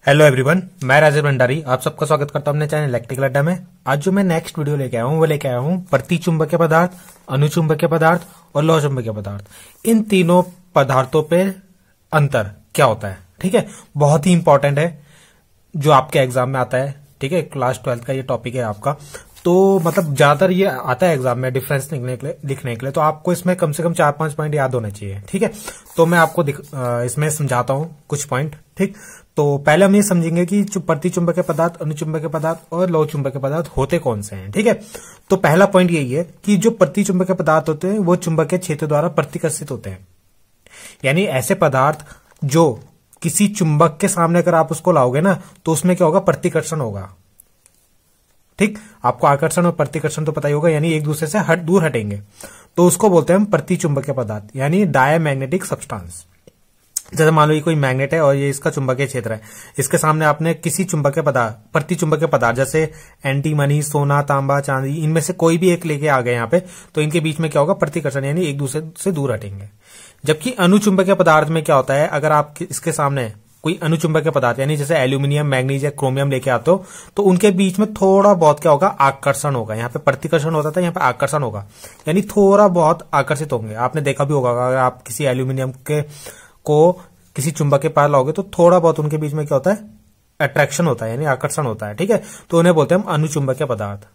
Hello everyone, मैं राजेश भंडारी आप सबका स्वागत करता हूं अपने चैनल इलेक्ट्रिकल अड्डा में। आज जो मैं नेक्स्ट वीडियो लेके आया हूं वो लेके आया हूं प्रतिचुंबकीय पदार्थ, अनुचुंबकीय पदार्थ और लौह चुंबकीय पदार्थ। इन तीनों पदार्थों पे अंतर क्या होता है, ठीक है। बहुत ही इंपॉर्टेंट है जो आपके एग्जाम में आता है, ठीक है। क्लास 12 का ये टॉपिक है आपका, तो मतलब ज्यादातर ये आता है एग्जाम में डिफरेंस लिखने के लिए, तो आपको इसमें कम से कम 4-5 पॉइंट याद होने चाहिए, ठीक है। तो मैं आपको इसमें समझाता हूं कुछ पॉइंट, ठीक। तो पहले हम ये समझेंगे कि प्रतिचुंबकीय पदार्थ, अनुचुंबकीय पदार्थ और लौह चुंबकीय पदार्थ होते कौन से हैं, ठीक है। तो पहला पॉइंट यही है कि जो प्रतिचुंबकीय पदार्थ होते हैं वो चुंबकीय क्षेत्र द्वारा प्रतिकर्षित होते हैं। यानी ऐसे पदार्थ जो किसी चुंबक के सामने अगर आप उसको लाओगे ना तो उसमें क्या होगा, प्रतिकर्षण होगा, ठीक। आपको आकर्षण और प्रतिकर्षण तो पता ही होगा, यानी एक दूसरे से दूर हटेंगे, तो उसको बोलते हैं हम प्रतिचुंबकीय पदार्थ, यानी डायमैग्नेटिक सब्सटेंस। जैसे मान लो ये कोई मैग्नेट है और ये इसका चुंबकीय क्षेत्र है, इसके सामने आपने किसी चुंबकीय पदार्थ, प्रतिचुंबकीय पदार्थ जैसे एंटीमनी, सोना, तांबा, चांदी, इनमें से कोई भी एक लेके आ गए यहाँ पे, तो इनके बीच में क्या होगा, प्रतिकर्षण, यानी एक दूसरे से दूर हटेंगे। जबकि अनुचुंबकीय पदार्थ में क्या होता है, अगर आप इसके सामने कोई अनुचुंबकीय पदार्थ यानी जैसे एल्यूमिनियम, मैग्नीज या क्रोमियम लेके आते हो तो उनके बीच में थोड़ा बहुत क्या होगा, आकर्षण होगा। यहाँ पे प्रतिकर्षण होता था, यहाँ पे आकर्षण होगा, यानी थोड़ा बहुत आकर्षित होंगे। आपने देखा भी होगा, अगर आप किसी एल्यूमिनियम को किसी चुंबक के पार लाओगे तो थोड़ा बहुत उनके बीच में क्या होता है, अट्रैक्शन होता है, यानी आकर्षण होता है, ठीक है। तो उन्हें बोलते हैं हम अनुचुंबकीय पदार्थ।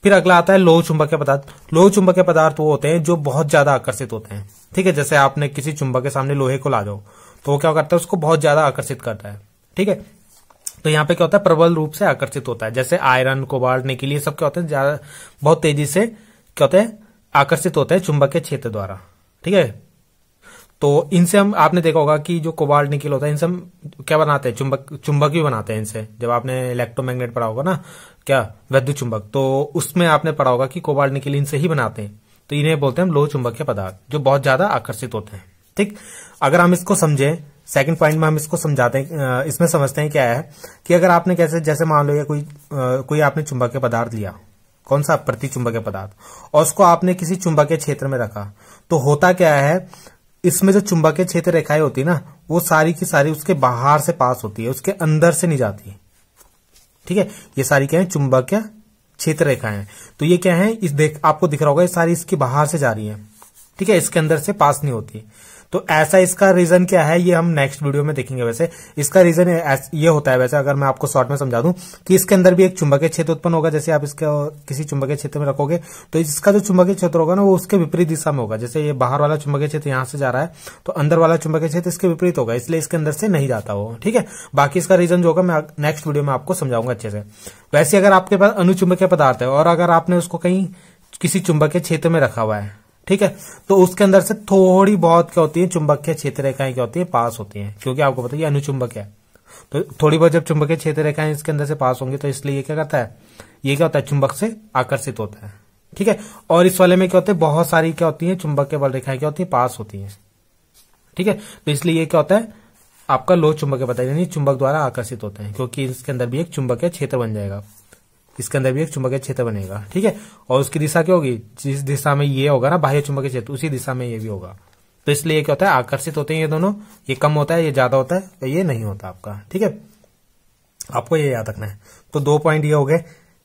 फिर अगला आता है लौह चुंबकीय पदार्थ। लौह चुंबकीय पदार्थ वो होते हैं जो बहुत ज्यादा आकर्षित होते हैं, ठीक है। जैसे आपने किसी चुंबक के सामने लोहे को ला दो तो वो क्या करता है, उसको बहुत ज्यादा आकर्षित करता है, ठीक है। तो यहाँ पे क्या होता है, प्रबल रूप से आकर्षित होता है। जैसे आयरन, कोबाल्ट, निकल, ये सब क्या होते हैं, ज्यादा बहुत तेजी से क्या होते हैं, आकर्षित होते हैं चुंबकीय क्षेत्र द्वारा, ठीक है। तो इनसे हम, आपने देखा होगा कि जो कोबाल्ट, निकल होता है, इनसे हम क्या बनाते हैं, चुंबक भी बनाते हैं इनसे। जब आपने इलेक्ट्रोमैग्नेट पढ़ा होगा ना, क्या विद्युत चुंबक, तो उसमें आपने पढ़ा होगा कि कोबाल्ट, निकल इनसे ही बनाते हैं। तो इन्हें बोलते हैं हम लौह चुंबकीय पदार्थ, जो बहुत ज्यादा आकर्षित होते हैं, ठीक। अगर हम इसको समझें, सेकंड पॉइंट में हम इसको समझाते हैं, इसमें समझते हैं क्या है कि अगर आपने जैसे मान लो कोई आपने चुंबकीय पदार्थ लिया, कौन सा, प्रतिचुंबकीय पदार्थ, और उसको आपने किसी चुंबकीय क्षेत्र में रखा, तो होता क्या है, इसमें जो चुंबकीय क्षेत्र रेखाएं होती है ना, वो सारी की सारी उसके बाहर से पास होती है, उसके अंदर से नहीं जाती, ठीक है। ये सारी क्या है, चुंबकीय क्षेत्र रेखाएं हैं। तो ये क्या है, आपको दिख रहा होगा, ये सारी इसकी बाहर से जा रही है, ठीक है, इसके अंदर से पास नहीं होती। तो ऐसा इसका रीजन क्या है, ये हम नेक्स्ट वीडियो में देखेंगे। वैसे इसका रीजन ये होता है, वैसे अगर मैं आपको शॉर्ट में समझा दूं, कि इसके अंदर भी एक चुंबकीय क्षेत्र उत्पन्न होगा। जैसे आप इसका किसी चुंबकीय क्षेत्र में रखोगे तो इसका जो चुंबकीय क्षेत्र होगा ना, वो उसके विपरीत दिशा में होगा। जैसे ये बाहर वाला चुंबकीय क्षेत्र यहां से जा रहा है, तो अंदर वाला चुंबकीय क्षेत्र इसके विपरीत होगा, इसलिए इसके अंदर से नहीं जाता वो, ठीक है। बाकी इसका रीजन जो होगा मैं नेक्स्ट वीडियो में आपको समझाऊंगा अच्छे से। वैसे अगर आपके पास अनुचुंबकीय पदार्थ है और अगर आपने उसको कहीं किसी चुंबकीय क्षेत्र में रखा हुआ है, ठीक है, तो उसके अंदर से थोड़ी बहुत क्या होती है, चुंबकीय क्षेत्र रेखाएं क्या होती है, पास होती हैं, क्योंकि आपको पता है ये अनुचुंबक है। तो थोड़ी बहुत जब चुंबकीय क्षेत्र रेखाएं इसके अंदर से पास होंगी तो इसलिए ये क्या करता है, ये क्या होता है, चुंबक से आकर्षित होता है, ठीक है। और इस वाले में क्या होता है, बहुत सारी क्या होती है, चुंबकीय बल रेखाएं क्या होती है, पास होती है, ठीक है। तो इसलिए ये क्या होता है, आपका लौह चुंबकीय पदार्थ, यानी चुंबक द्वारा आकर्षित होते हैं, क्योंकि इसके अंदर भी एक चुंबकीय क्षेत्र बन जाएगा, इसके अंदर भी एक चुंबकीय क्षेत्र बनेगा, ठीक है। और उसकी दिशा क्या होगी, जिस दिशा में ये होगा ना बाह्य चुंबकीय क्षेत्र, उसी दिशा में ये भी होगा। तो इसलिए क्या होता है, आकर्षित होते हैं ये दोनों, ये कम होता है, ये ज्यादा होता है, तो ये नहीं होता आपका, ठीक है। आपको ये याद रखना है। तो 2 पॉइंट ये हो गए।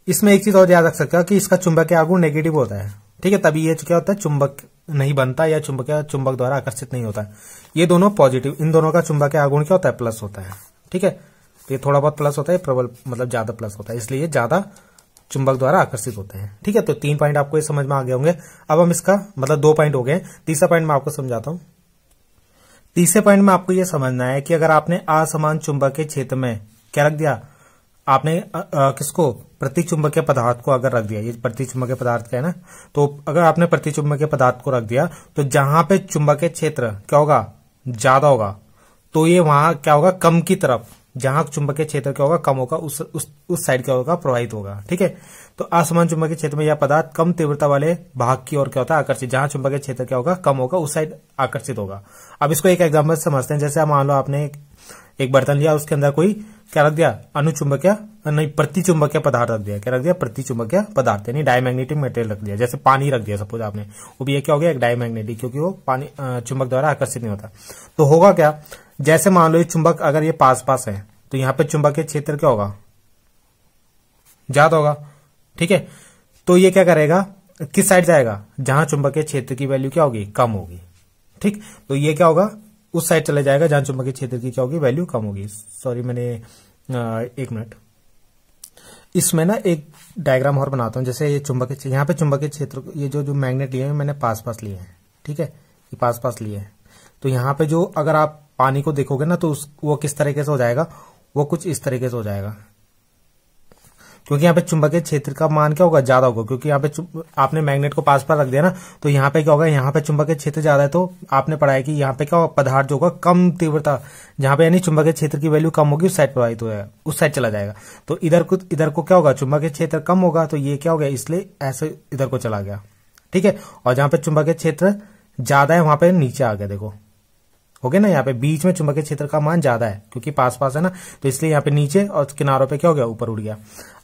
इसमें एक चीज और याद रख सकते हो कि इसका चुंबकीय आघूर्ण नेगेटिव होता है, ठीक है, तभी ये क्या होता है, चुंबक नहीं बनता या चुंबक द्वारा आकर्षित नहीं होता। ये दोनों पॉजिटिव, इन दोनों का चुंबकीय आघूर्ण क्या होता है, प्लस होता है, ठीक है। तो ये थोड़ा बहुत प्लस होता है, प्रबल मतलब ज्यादा प्लस होता है, इसलिए ज्यादा चुंबक द्वारा आकर्षित होते हैं, ठीक है। तो 3 पॉइंट आपको ये समझ में आ गए होंगे। अब हम इसका मतलब 2 पॉइंट हो गए, तीसरा पॉइंट मैं आपको समझाता हूं। तीसरे पॉइंट में आपको ये समझना है कि अगर आपने असमान चुंबकीय क्षेत्र में क्या रख दिया, आपने किसको, प्रतिचुंबकीय पदार्थ को अगर रख दिया, ये प्रतिचुंबकीय पदार्थ का है ना, तो अगर आपने प्रतिचुंबकीय पदार्थ को रख दिया तो जहां पे चुंबकीय क्षेत्र क्या होगा, ज्यादा होगा, तो ये वहां क्या होगा, कम की तरफ, जहां चुंबकीय क्षेत्र क्या होगा, कम होगा, उस साइड क्या होगा, प्रवाहित होगा, ठीक है। तो असमान चुंबकीय क्षेत्र में यह पदार्थ कम तीव्रता वाले भाग की ओर क्या होता है, आकर्षित, जहां चुंबकीय क्षेत्र क्या होगा, कम होगा, उस साइड आकर्षित होगा। अब इसको एक एग्जांपल से समझते हैं। जैसे मान लो आपने एक बर्तन लिया, उसके अंदर कोई क्या रख दिया, अनुचुंबकीय नहीं, प्रतिचुंबकीय पदार्थ रख दिया, क्या रख दिया, प्रतिचुंबकीय पदार्थ, यानी डायमैग्नेटिक मटेरियल रख दिया। जैसे पानी रख दिया सपोज आपने, वो भी ये क्या हो गया, एक डायमैग्नेटिक, क्योंकि वो पानी चुंबक द्वारा आकर्षित नहीं होता। तो होगा क्या, जैसे मान लो ये चुंबक अगर ये पास पास है, तो यहाँ पे चुंबकीय क्षेत्र क्या होगा, ज्यादा होगा। ठीक है, तो ये क्या करेगा, किस साइड जाएगा, जहां चुंबकीय क्षेत्र की वैल्यू क्या होगी, कम होगी। ठीक, तो ये क्या होगा, उस साइड चले जाएगा जहां चुंबकीय क्षेत्र की क्या होगी, वैल्यू कम होगी। सॉरी, मैंने एक मिनट, इसमें ना एक डायग्राम और बनाता हूं। जैसे ये चुंबकीय, यहाँ पे चुंबकीय क्षेत्र, ये जो मैग्नेट लिए हैं मैंने पास पास लिए हैं। ठीक है, ये पास पास लिए हैं। तो यहाँ पे जो अगर आप पानी को देखोगे ना तो वो किस तरीके से हो जाएगा, वो कुछ इस तरीके से हो जाएगा, क्योंकि यहाँ पे चुंबकीय क्षेत्र का मान क्या होगा, ज्यादा होगा। क्योंकि यहाँ पे आपने मैग्नेट को पास पास रख दिया ना, तो यहाँ पे क्या होगा, यहाँ पे चुंबकीय क्षेत्र ज्यादा है, तो आपने पढ़ा है कि यहाँ पे क्या होगा, पदार्थ जो होगा कम तीव्रता, जहां पे यानी चुंबकीय क्षेत्र की वैल्यू कम होगी, उस साइड प्रवाहित हो जाएगा, उस साइड चला जाएगा। तो इधर को क्या होगा, चुंबकीय क्षेत्र कम होगा, तो ये क्या हो गया, इसलिए ऐसे इधर को चला गया। ठीक है, और जहां पे चुंबकीय क्षेत्र ज्यादा है वहां पे नीचे आ गया, देखो हो गया ना, यहाँ पे बीच में चुंबकीय क्षेत्र का मान ज्यादा है क्योंकि पास पास है ना, तो इसलिए यहाँ पे नीचे और किनारों पे क्या हो गया, ऊपर उड़ गया।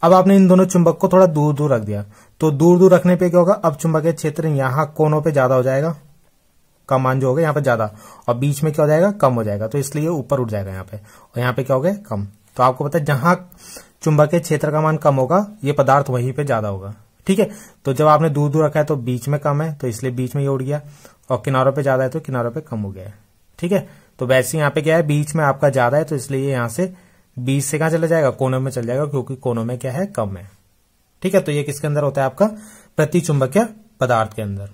अब आपने इन दोनों चुंबक को थोड़ा दूर दूर रख दिया, तो दूर दूर रखने पे क्या होगा, अब चुंबकीय क्षेत्र यहाँ कोनों पे ज्यादा हो जाएगा, का मान जो होगा यहाँ पे ज्यादा, और बीच में क्या हो जाएगा, कम हो जाएगा, तो इसलिए ऊपर उठ जाएगा यहाँ पे, और यहाँ पे क्या हो गया, कम। तो आपको पता है जहां चुंबकीय क्षेत्र का मान कम होगा, ये पदार्थ वहीं पे ज्यादा होगा। ठीक है, तो जब आपने दूर दूर रखा है तो बीच में कम है, तो इसलिए बीच में ये उड़ गया, और किनारों पे ज्यादा है तो किनारों पे कम हो गया है। ठीक है, तो वैसे यहाँ पे क्या है, बीच में आपका ज्यादा है, तो इसलिए यहाँ से बीच से कहां चला जाएगा, कोनों में चल जाएगा, क्योंकि कोनों में क्या है, कम है। ठीक है, तो ये किसके अंदर होता है, आपका प्रतिचुंबकीय पदार्थ के अंदर।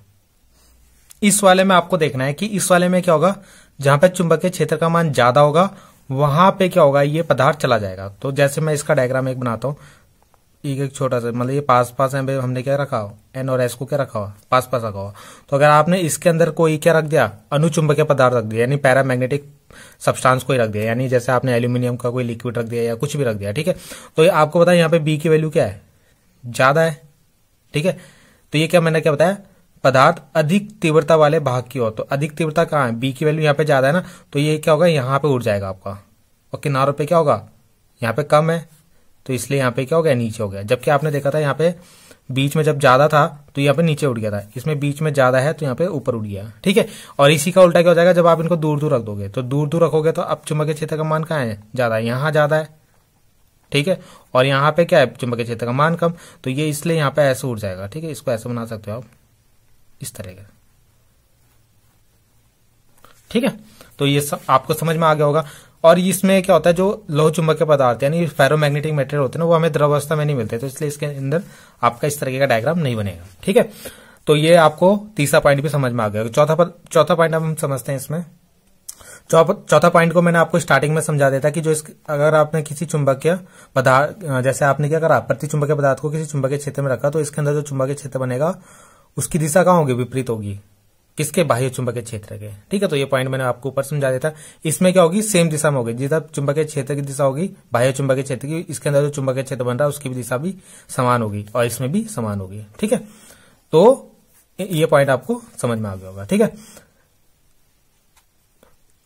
इस वाले में आपको देखना है कि इस वाले में क्या होगा, जहां पे चुंबकीय क्षेत्र का मान ज्यादा होगा वहां पे क्या होगा, ये पदार्थ चला जाएगा। तो जैसे मैं इसका डायग्राम एक बनाता हूं, एक छोटा सा, मतलब ये पास पास है, हमने क्या रखा हो, एन और एस को क्या रखा हुआ, पास पास रखा हुआ। तो अगर आपने इसके अंदर कोई क्या रख दिया, अनुचुंबकीय पदार्थ रख दिया, यानी पैरामैग्नेटिक सब्सटेंस कोई रख दिया, यानी जैसे आपने एल्यूमिनियम का कोई लिक्विड रख दिया या कुछ भी रख दिया। ठीक है, तो ये आपको बताया यहाँ पे बी की वैल्यू क्या है, ज्यादा है। ठीक है, तो ये क्या मैंने क्या बताया, पदार्थ अधिक तीव्रता वाले भाग की ओर, तो अधिक तीव्रता कहाँ है, बी की वैल्यू यहाँ पे ज्यादा है ना, तो ये क्या होगा, यहाँ पे उड़ जाएगा आपका, और किनारों पे क्या होगा, यहाँ पे कम है, तो इसलिए यहाँ पे क्या हो गया, नीचे हो गया। जबकि आपने देखा था यहाँ पे बीच में जब ज्यादा था तो यहाँ पे नीचे उड़ गया था, इसमें बीच में ज्यादा है तो यहाँ पे ऊपर उड़ गया। ठीक है, और इसी का उल्टा क्या हो जाएगा, जब आप इनको दूर दूर रख दोगे, तो दूर दूर रखोगे तो अब चुंबकीय क्षेत्र का मान कहाँ है, ज्यादा है, यहाँ ज्यादा है। ठीक है, और यहाँ पे क्या है, चुंबकीय क्षेत्र का मान कम, तो ये इसलिए यहाँ पे ऐसे उड़ जाएगा। ठीक है, इसको ऐसे बना सकते हो आप, इस तरह का। ठीक है, तो ये आपको समझ में आ गया होगा। और इसमें क्या होता है, जो लौह चुंबकीय पदार्थ यानी फेरोमैग्नेटिक मटेरियल होते हैं ना, वो हमें द्रव अवस्था में नहीं मिलते, तो इसलिए इसके अंदर आपका इस तरीके का डायग्राम नहीं बनेगा। ठीक है, तो ये आपको तीसरा पॉइंट भी समझ में आ गया। चौथा पॉइंट हम समझते हैं। इसमें चौथा पॉइंट को मैंने आपको स्टार्टिंग में समझा देता कि जो अगर आपने किसी चुंबकीय पदार्थ, जैसे आपने क्या करा, प्रतिचुंबकीय पदार्थ को किसी चुंबकीय क्षेत्र में रखा, तो इसके अंदर जो चुंबकीय क्षेत्र बनेगा उसकी दिशा कहाँ होगी, विपरीत होगी, किसके, बाह्य चुंबकीय क्षेत्र के। ठीक है, तो ये पॉइंट मैंने आपको ऊपर समझा देता। इसमें क्या होगी, सेम दिशा में होगी, जिधर चुंबकीय क्षेत्र की दिशा होगी बाह्य चुंबकीय क्षेत्र की, इसके अंदर जो चुंबकीय क्षेत्र बन रहा है उसकी भी दिशा भी समान होगी, और इसमें भी समान होगी। ठीक है, तो ये पॉइंट आपको समझ में आ गया होगा। ठीक है,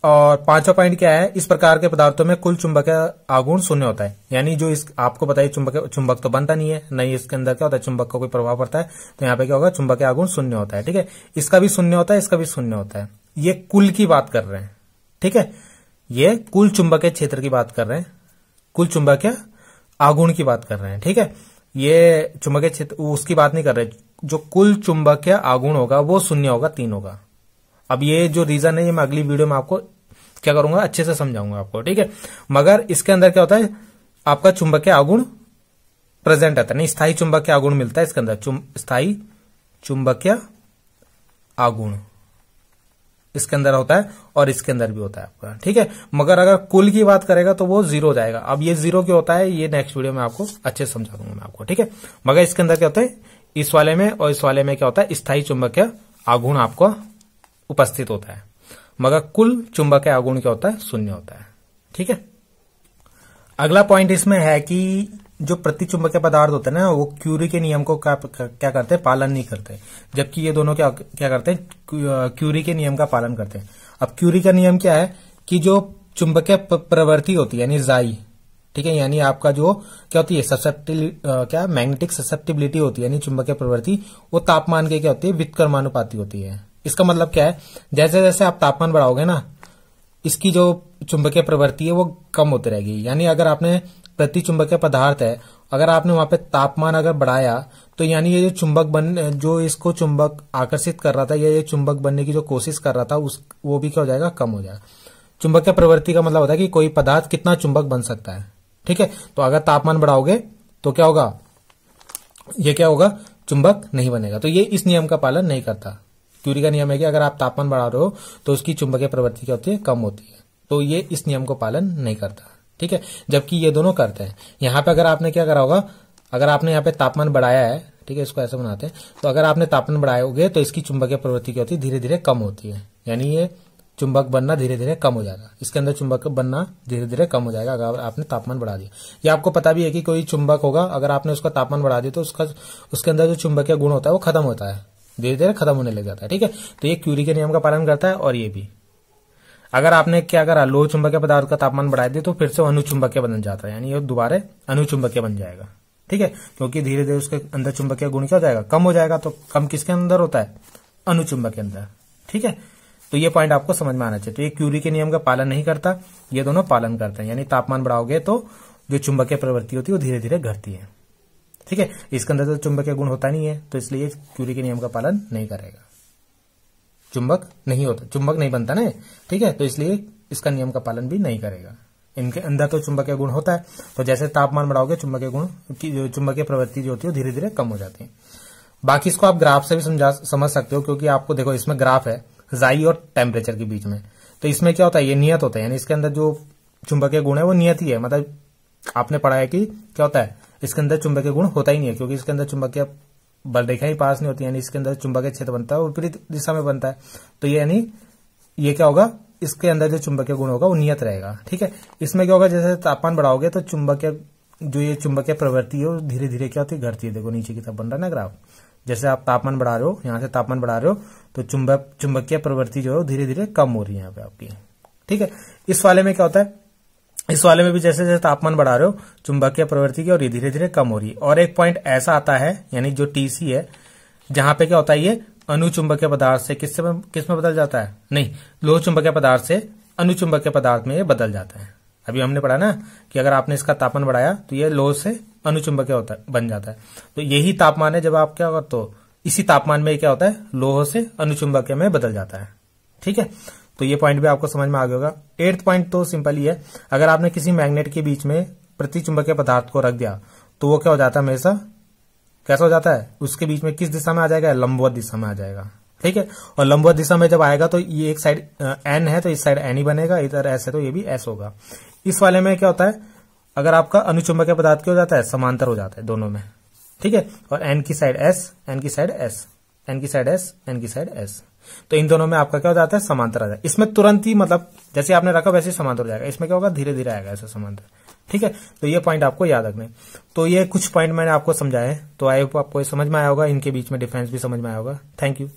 और पांचवा पॉइंट क्या है, इस प्रकार के पदार्थों में कुल चुंबकीय आघूर्ण शून्य होता है। यानी जो इस आपको बताइए, चुंबक तो बनता नहीं है, नहीं इसके अंदर क्या होता है, चुंबक का कोई प्रभाव पड़ता है, तो यहाँ पे क्या होगा, चुंबकीय आघूर्ण शून्य होता है। ठीक है, इसका भी शून्य होता है, इसका भी शून्य होता है। ये कुल की बात कर रहे हैं। ठीक है, ये कुल चुंबकीय क्षेत्र की बात कर रहे हैं, कुल चुंबकीय आघूर्ण की बात कर रहे हैं। ठीक है, ये चुंबकीय क्षेत्र उसकी बात नहीं कर रहे, जो कुल चुंबकीय आघूर्ण होगा वो शून्य होगा, 3 होगा। अब ये जो रीजन है, ये मैं अगली वीडियो में आपको क्या करूंगा, अच्छे से समझाऊंगा आपको। ठीक है, मगर इसके अंदर क्या होता है, आपका चुंबकीय आघूर्ण प्रेजेंट रहता है, नहीं स्थायी चुंबकीय आघूर्ण मिलता है इसके अंदर, स्थायी चुंबकीय आघूर्ण इसके अंदर होता है, और इसके अंदर भी होता है आपका। ठीक है, मगर अगर कुल की बात करेगा तो वो 0 हो जाएगा। अब ये 0 क्यों होता है, ये नेक्स्ट वीडियो में आपको अच्छे से समझा दूंगा मैं आपको। ठीक है, मगर इसके अंदर क्या होता है, इस वाले में और इस वाले में क्या होता है, स्थायी चुंबकीय आघूर्ण आपको उपस्थित होता है, मगर कुल चुंबकीय आघूर्ण क्या होता है, शून्य होता है। ठीक है, अगला पॉइंट इसमें है कि जो प्रतिचुंबकीय पदार्थ होते हैं ना, वो क्यूरी के नियम को क्या करते हैं, पालन नहीं करते, जबकि ये दोनों क्या करते हैं, क्यूरी के नियम का पालन करते हैं। अब क्यूरी का नियम क्या है कि जो चुंबकीय प्रवृत्ति होती है, यानी जाई, ठीक है, यानी आपका जो क्या होती है, क्या मैग्नेटिक ससेप्टिबिलिटी होती है, यानी चुंबकीय प्रवृत्ति, वो तापमान के क्या होती है, व्युत्क्रमानुपाती होती है। इसका मतलब क्या है, जैसे जैसे आप तापमान बढ़ाओगे ना, इसकी जो चुंबकीय प्रवृत्ति है वो कम होती रहेगी। यानी अगर आपने प्रति चुंबकीय पदार्थ है, अगर आपने वहां पे तापमान अगर बढ़ाया तो यानी ये जो इसको चुंबक आकर्षित कर रहा था या ये चुंबक बनने की जो कोशिश कर रहा था वो भी क्या हो जाएगा, कम हो जाएगा। चुंबकीय प्रवृत्ति का मतलब होता है कि कोई पदार्थ कितना चुंबक बन सकता है। ठीक है, तो अगर तापमान बढ़ाओगे तो क्या होगा, ये क्या होगा, चुंबक नहीं बनेगा। तो ये इस नियम का पालन नहीं करता। क्यूरी का नियम है कि अगर आप तापमान बढ़ा रहे हो तो उसकी चुंबकीय प्रवृत्ति क्या होती है, कम होती है। तो ये इस नियम को पालन नहीं करता। ठीक है, जबकि ये दोनों करते हैं। यहां पे अगर आपने क्या करा होगा, अगर आपने यहाँ पे तापमान बढ़ाया है, ठीक है, इसको ऐसे बनाते हैं, तो अगर आपने तापमान बढ़ाओगे तो इसकी चुंबकीय प्रवृत्ति क्या होती है, धीरे धीरे कम होती है। यानी ये चुंबक बनना धीरे धीरे कम हो जाएगा, इसके अंदर चुंबक बनना धीरे धीरे कम हो जाएगा अगर आपने तापमान बढ़ा दिया। ये आपको पता भी है कि कोई चुंबक होगा, अगर आपने उसका तापमान बढ़ा दिया तो उसके अंदर जो चुंबकीय गुण होता है वो खत्म होता है, धीरे धीरे खत्म होने लग जाता है। ठीक है, तो ये क्यूरी के नियम का पालन करता है। और ये भी अगर आपने क्या करा, लोह चुंबकीय पदार्थ का तापमान बढ़ा दिया तो फिर से अनुचुंबकीय बन जाता है, यानी ये दोबारा अनुचुंबकीय बन जाएगा। ठीक है, क्योंकि धीरे धीरे उसके अंदर चुंबकीय गुण क्या हो जाएगा, कम हो जाएगा। तो कम किसके अंदर होता है, अनुचुंबक के अंदर। ठीक है, तो ये पॉइंट आपको समझ में आना चाहिए। तो ये क्यूरी के नियम का पालन नहीं करता, ये दोनों पालन करते हैं। यानी तापमान बढ़ाओगे तो जो चुंबकीय प्रवृत्ति होती है वो धीरे धीरे घटती है। ठीक है, इसके अंदर तो चुंबकीय गुण होता नहीं है, तो इसलिए क्यूरी के नियम का पालन नहीं करेगा। चुंबक नहीं होता, चुंबक नहीं बनता ना, ठीक है, तो इसलिए इसका नियम का पालन भी नहीं करेगा। इनके अंदर तो चुंबकीय गुण होता है, तो जैसे तापमान बढ़ाओगे चुंबकीय गुण की चुंबकीय प्रवृत्ति जो होती है धीरे धीरे कम हो जाती है। बाकी इसको आप ग्राफ से भी समझ सकते हो, क्योंकि आपको देखो इसमें ग्राफ है जाई और टेम्परेचर के बीच में। तो इसमें क्या होता है, ये नियत होता है, यानी इसके अंदर जो चुंबकीय गुण है वो नियत ही है। मतलब आपने पढ़ा है कि क्या होता है, इसके अंदर चुंबकीय गुण होता ही नहीं है, क्योंकि इसके अंदर चुंबकीय बल रेखा ही पास नहीं होती, यानी इसके अंदर चुंबकीय क्षेत्र बनता है और विपरीत दिशा में बनता है। तो ये यानी ये क्या होगा, इसके अंदर जो चुंबकीय गुण होगा वो नियत रहेगा। ठीक है, इसमें क्या होगा, जैसे तापमान बढ़ाओगे तो ये चुंबकीय प्रवृत्ति है धीरे धीरे क्या होती है, घटती है। देखो नीचे की तरफ बन रहा है ना ग्राफ, जैसे आप तापमान बढ़ा रहे हो, यहां से तापमान बढ़ा रहे हो तो चुंबकीय प्रवृत्ति जो है धीरे धीरे कम हो रही है यहाँ पे आपकी। ठीक है, इस वाले में क्या होता है, इस वाले में भी जैसे जैसे तापमान बढ़ा रहे हो चुंबकीय प्रवृत्ति की और ये धीरे धीरे कम हो रही है। और एक पॉइंट ऐसा आता है, यानी जो टीसी है, जहां पे क्या होता है, ये अनुचुंबकीय पदार्थ से किस में बदल जाता है, नहीं, लोह चुंबकीय पदार्थ से अनुचुंबकीय पदार्थ में ये बदल जाता है। अभी हमने पढ़ा ना कि अगर आपने इसका तापमान बढ़ाया तो ये लोह से अनुचुंबकीय बन जाता है। तो यही तापमान है जब आप क्या करते हो, इसी तापमान में क्या होता है, लोह से अनुचुंबकीय में बदल जाता है। ठीक है, तो ये पॉइंट भी आपको समझ में आ गया होगा। 8th पॉइंट तो सिंपल ही है, अगर आपने किसी मैग्नेट के बीच में प्रतिचुंबकीय पदार्थ को रख दिया तो वो क्या हो जाता है, हमेशा कैसा हो जाता है, उसके बीच में किस दिशा में आ जाएगा, लंबवत दिशा में आ जाएगा। ठीक है, और लंबवत दिशा में जब आएगा तो ये एक साइड एन है तो इस साइड एन ही बनेगा, इधर एस है तो ये भी एस होगा। इस वाले में क्या होता है, अगर आपका अनुचुंबकीय पदार्थ क्या हो जाता है, समांतर हो जाता है दोनों में। ठीक है, और एन की साइड एस, एन की साइड एस, एन की साइड एस, एन की साइड एस, तो इन दोनों में आपका क्या हो जाता है, समांतर आ जाए। इसमें तुरंत ही मतलब जैसे आपने रखा वैसे ही समांतर हो जाएगा, इसमें क्या होगा, धीरे धीरे आएगा ऐसा समांतर। ठीक है, तो ये पॉइंट आपको याद रखना है। तो ये कुछ पॉइंट मैंने आपको समझाए, तो आई होप आपको समझ में आया होगा, इनके बीच में डिफरेंस भी समझ में आया होगा। Thank you.